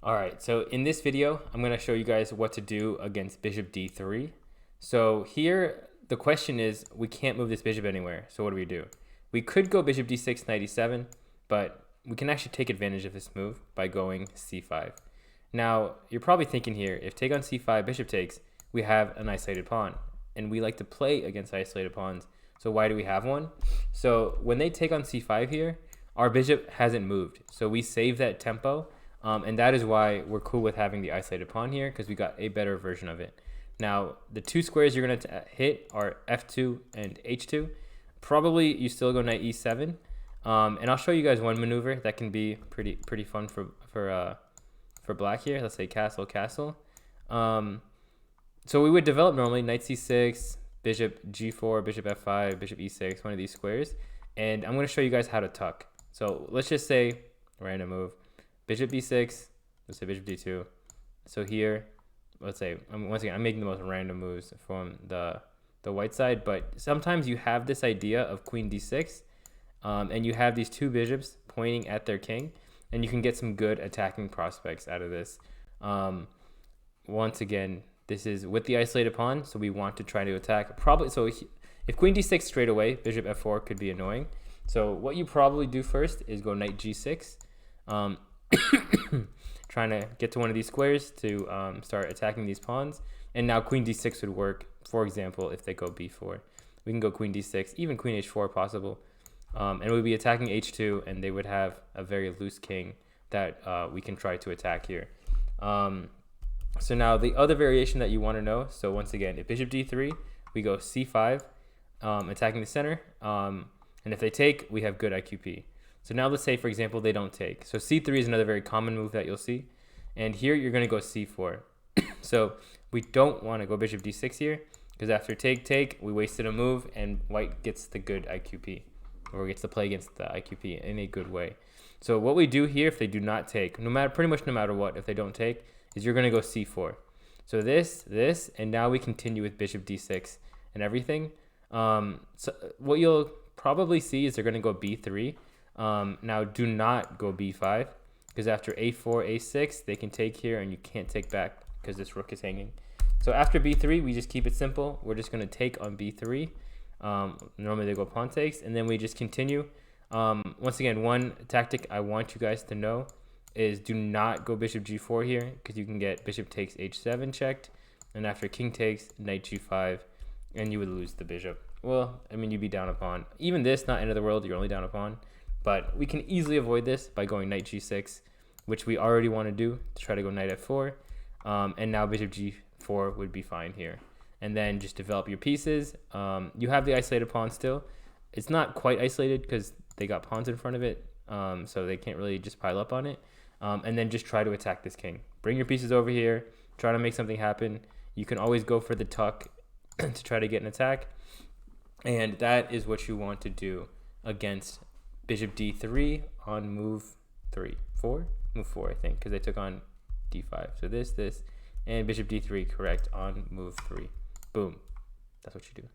All right, so in this video, I'm going to show you guys what to do against bishop d3. So here, the question is, we can't move this bishop anywhere. So what do we do? We could go bishop d6, knight e7, but we can actually take advantage of this move by going c5. Now, you're probably thinking here, if take on c5, bishop takes, we have an isolated pawn. And we like to play against isolated pawns. So why do we have one? So when they take on c5 here, our bishop hasn't moved. So we save that tempo. And that is why we're cool with having the isolated pawn here, because we got a better version of it. Now, the two squares you're going to hit are f2 and h2. Probably you still go knight e7. And I'll show you guys one maneuver that can be pretty fun for black here. Let's say castle, castle. So we would develop normally knight c6, bishop g4, bishop f5, bishop e6, one of these squares. And I'm going to show you guys how to tuck. So let's just say, random move, bishop b6, let's say bishop d2. So here, let's say, once again, I'm making the most random moves from the white side, but sometimes you have this idea of queen d6, and you have these two bishops pointing at their king, and you can get some good attacking prospects out of this. Once again, this is with the isolated pawn, so we want to try to attack. Probably, so if queen d6 straight away, bishop f4 could be annoying. So what you probably do first is go knight g6, trying to get to one of these squares to start attacking these pawns. And now queen d6 would work, for example, if they go b4. We can go queen d6, even queen h4 possible. And we'd be attacking h2, and they would have a very loose king that we can try to attack here. So now the other variation that you want to know, so once again, if bishop d3, we go c5, attacking the center. And if they take, we have good IQP. So now let's say, for example, they don't take. So c3 is another very common move that you'll see. And here you're going to go c4. So we don't want to go bishop d6 here, because after take, we wasted a move, and white gets the good IQP, or gets to play against the IQP in a good way. So what we do here, if they do not take, pretty much no matter what, if they don't take, is you're going to go c4. So this, and now we continue with bishop d6 and everything. So what you'll probably see is they're going to go b3. Now do not go b5, because after a4, a6, they can take here, and you can't take back because this rook is hanging. So after b3, we just keep it simple. We're just going to take on b3. Normally they go pawn takes, and then we just continue. Once again, one tactic I want you guys to know is do not go bishop g4 here, because you can get bishop takes h7 checked, and after king takes, knight g5, and you would lose the bishop. Well, I mean, you'd be down a pawn. Even this, not end of the world, you're only down a pawn. But we can easily avoid this by going knight g6, which we already want to do to try to go knight f4. And now bishop g4 would be fine here. And then just develop your pieces. You have the isolated pawn still. It's not quite isolated because they got pawns in front of it, so they can't really just pile up on it. And then just try to attack this king. Bring your pieces over here. Try to make something happen. You can always go for the tuck to try to get an attack. And that is what you want to do against bishop d3 on move 4, I think, because they took on d5. So this, and bishop d3 correct on move 3. Boom. That's what you do.